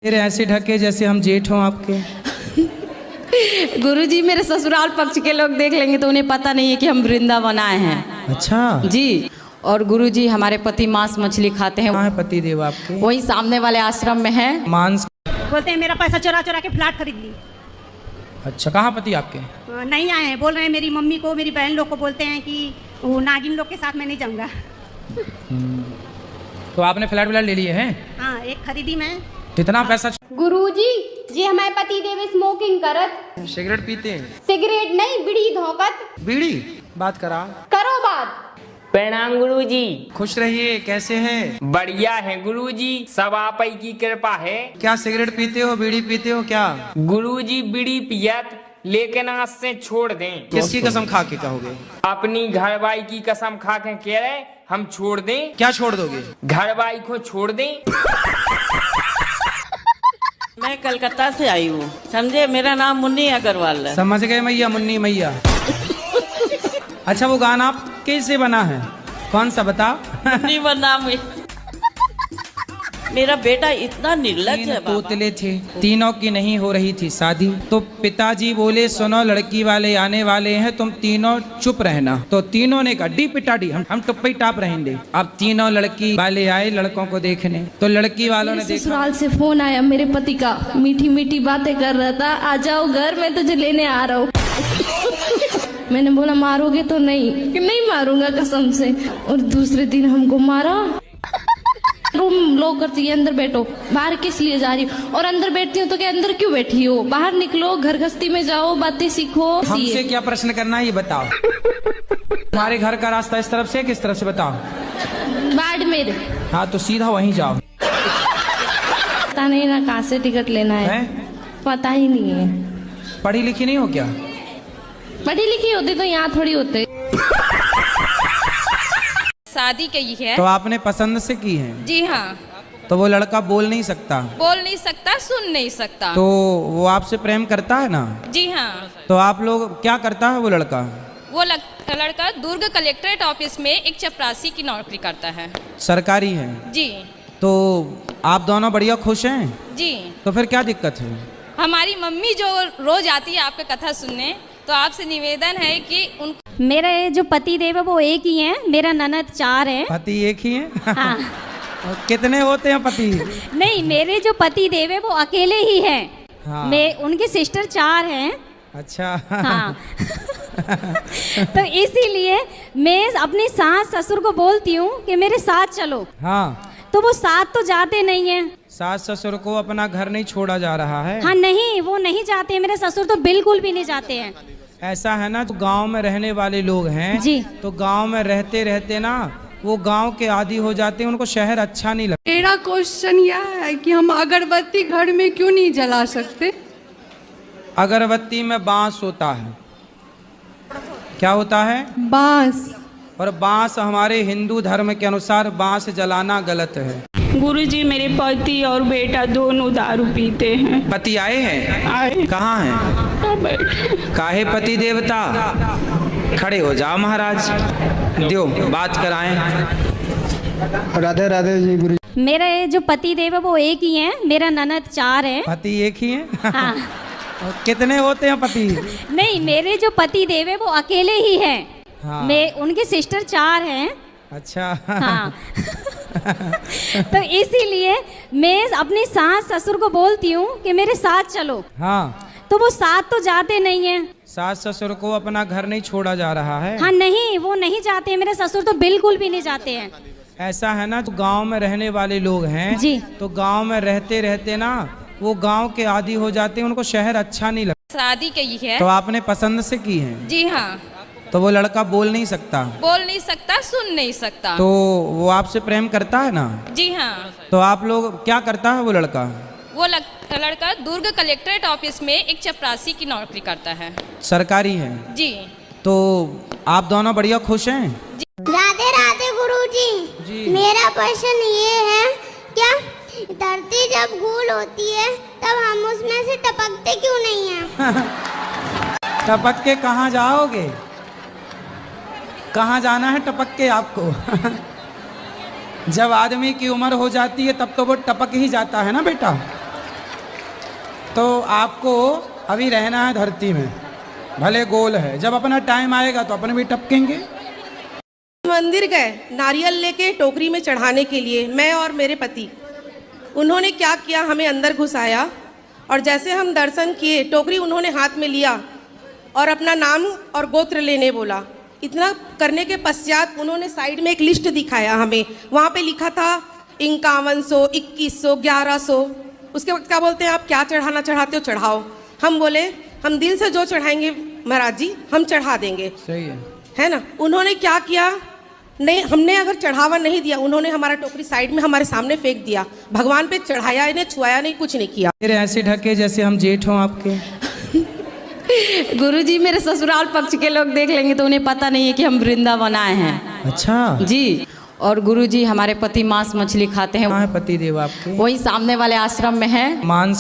फिर ऐसे ढके जैसे हम जेठ हों आपके। गुरुजी मेरे ससुराल पक्ष के लोग देख लेंगे तो उन्हें पता नहीं है कि हम वृंदावन आए हैं। अच्छा जी। और गुरुजी हमारे पति मांस मछली खाते हैं। कहाँ है पति देव आपके? वही सामने वाले आश्रम में है। मांस? बोलते हैं मेरा पैसा चुरा चुरा के फ्लैट खरीद ली। अच्छा कहाँ पति आपके? नहीं आए हैं, बोल रहे हैं मेरी मम्मी को मेरी बहन लोग को बोलते हैं कि वो नागिन लोग के साथ मैं नहीं जाऊँगा। तो आपने फ्लैट व्लैट ले लिए हैं? हाँ एक खरीदी मैं। कितना पैसा? गुरुजी जी हमारे पति देव स्मोकिंग करत। सिगरेट पीते हैं? सिगरेट नहीं बीड़ी धोकत। बीड़ी? बात करा करो बात। प्रणाम गुरुजी। खुश रहिए, कैसे हैं? बढ़िया है गुरुजी, सब आप ही की कृपा है। क्या सिगरेट पीते हो, बीड़ी पीते हो क्या? गुरुजी बीड़ी पियत लेकिन आज से छोड़ दें। किसकी कसम खा के कहोगे? अपनी घरवाई की कसम खा के कह रहे हम छोड़ दें। क्या छोड़ दोगे? घरवाई को छोड़ दें। मैं कलकत्ता से आई हूँ, समझे। मेरा नाम मुन्नी अग्रवाल है। समझ गए मैया, मुन्नी मैया। अच्छा वो गाना आप कैसे बना है, कौन सा बता? मुन्नी बना मेरा बेटा इतना निर्लज तीन है बाबा। तोतले थे, तीनों की नहीं हो रही थी शादी, तो पिताजी बोले सुनो लड़की वाले आने वाले हैं, तुम तीनों चुप रहना। तो तीनों ने कहा डी पिटाडी हम टुप्पी टाप रहेंगे। अब तीनों लड़की वाले आए लड़कों को देखने, तो लड़की वालों ने देखा। ससुराल से फोन आया मेरे पति का, मीठी मीठी बातें कर रहा था, आ जाओ घर में तुझे लेने आ रहा हूँ। मैंने बोला मारोगे तो नहीं? कि नहीं मारूंगा कसम से। और दूसरे दिन हमको मारा। रूम लॉक करती है, अंदर बैठो। बाहर किस लिए जा रही हो? और अंदर बैठती हो तो क्या अंदर क्यों बैठी हो? बाहर निकलो, घर गस्ती में जाओ, बातें सीखो। हमसे क्या प्रश्न करना है ये बताओ। तुम्हारे घर का रास्ता इस तरफ से किस तरफ से बताओ? बाड़मेर। हाँ तो सीधा वहीं जाओ। पता नहीं ना कहाँ से टिकट लेना है, पता ही नहीं है। पढ़ी लिखी नहीं हो क्या? पढ़ी लिखी होती तो यहाँ थोड़ी होते। शादी की है। तो आपने पसंद से की है? जी हाँ। तो वो लड़का बोल नहीं सकता? बोल नहीं सकता, सुन नहीं सकता। तो वो आपसे प्रेम करता है ना? जी हाँ। तो आप लोग क्या करता है वो लड़का? वो लड़का दुर्ग कलेक्ट्रेट ऑफिस में एक चपरासी की नौकरी करता है। सरकारी है? जी। तो आप दोनों बढ़िया खुश हैं? जी। तो फिर क्या दिक्कत है? हमारी मम्मी जो रोज आती है आपका कथा सुनने, तो आपसे निवेदन है कि उन मेरे जो पति देव है वो एक ही हैं, मेरा ननद 4 हैं। पति एक ही है? हाँ। कितने होते हैं पति? नहीं मेरे जो पति देव है वो अकेले ही हैं। हाँ। मैं उनके सिस्टर 4 हैं। अच्छा। हाँ। तो इसीलिए मैं अपनी सास ससुर को बोलती हूँ कि मेरे साथ चलो। हाँ। तो वो साथ तो जाते नहीं हैं। सास ससुर को अपना घर नहीं छोड़ा जा रहा है? हाँ नहीं वो नहीं जाते हैं, मेरे ससुर तो बिल्कुल भी नहीं जाते हैं। ऐसा है ना, तो गांव में रहने वाले लोग हैं जी। तो गांव में रहते रहते ना वो गांव के आदी हो जाते हैं, उनको शहर अच्छा नहीं लगता। मेरा क्वेश्चन यह है कि हम अगरबत्ती घर में क्यों नहीं जला सकते? अगरबत्ती में बांस होता है। क्या होता है? बांस। और बांस हमारे हिंदू धर्म के अनुसार बांस जलाना गलत है। गुरुजी मेरे पति और बेटा दोनों दारू पीते हैं। पति आए हैं? आए। कहाँ हैं? काहे पति देवता? खड़े हो जाओ महाराज, दियो बात कराएं। राधे राधे जी गुरु। मेरे जो पति देव है वो एक ही हैं, मेरा ननद 4 हैं। पति एक ही है? हाँ। कितने होते हैं पति? नहीं मेरे जो पति देव है वो अकेले ही हैं। हाँ। मैं उनके सिस्टर 4 हैं। अच्छा। हाँ। तो इसीलिए मैं अपनी सास ससुर को बोलती हूँ कि मेरे साथ चलो। हाँ। तो वो साथ तो जाते नहीं हैं। सास ससुर को अपना घर नहीं छोड़ा जा रहा है? हाँ नहीं वो नहीं जाते हैं, मेरे ससुर तो बिल्कुल भी नहीं जाते हैं। ऐसा है ना, तो गांव में रहने वाले लोग हैं जी। तो गांव में रहते रहते ना वो गांव के आदी हो जाते हैं, उनको शहर अच्छा नहीं लगता। शादी की है। तो आपने पसंद से की है? जी हाँ। तो वो लड़का बोल नहीं सकता? बोल नहीं सकता, सुन नहीं सकता। तो वो आपसे प्रेम करता है ना? जी हाँ। तो आप लोग क्या करता है वो लड़का? वो लड़का दुर्ग कलेक्ट्रेट ऑफिस में एक चपरासी की नौकरी करता है। सरकारी है? जी। तो आप दोनों बढ़िया खुश हैं? राधे राधे गुरुजी। जी। मेरा प्रश्न ये है, क्या धरती जब गोल होती है तब हम उसमें से टपकते क्यों नहीं हैं? टपक के कहाँ जाओगे? कहाँ जाना है टपक के आपको? जब आदमी की उम्र हो जाती है तब तो वो टपक ही जाता है ना बेटा। तो आपको अभी रहना है धरती में, भले गोल है, जब अपना टाइम आएगा तो अपन भी टपकेंगे। मंदिर गए नारियल लेके टोकरी में चढ़ाने के लिए, मैं और मेरे पति। उन्होंने क्या किया, हमें अंदर घुसाया और जैसे हम दर्शन किए टोकरी उन्होंने हाथ में लिया और अपना नाम और गोत्र लेने बोला। इतना करने के पश्चात उन्होंने साइड में एक लिस्ट दिखाया हमें, वहाँ पे लिखा था 5100, 2100, 1100। उसके वक्त क्या बोलते हैं, आप क्या चढ़ाना चाहते हो चढ़ाओ। हम बोले हम दिल से जो चढ़ाएंगे महाराज जी हम चढ़ा देंगे, सही है ना। उन्होंने क्या किया, नहीं हमने अगर चढ़ावा नहीं दिया, उन्होंने हमारा टोकरी साइड में हमारे सामने फेंक दिया। भगवान पे चढ़ाया इन्हें, छुआया नहीं, कुछ नहीं किया। फिर ऐसे ढके जैसे हम जेठ हों आपके। गुरुजी मेरे ससुराल पक्ष के लोग देख लेंगे तो उन्हें पता नहीं है कि हम वृंदावन आए हैं। अच्छा जी। और गुरुजी हमारे पति मांस मछली खाते हैं। कहाँ है पति देव आपके? वही सामने वाले आश्रम में है। मांस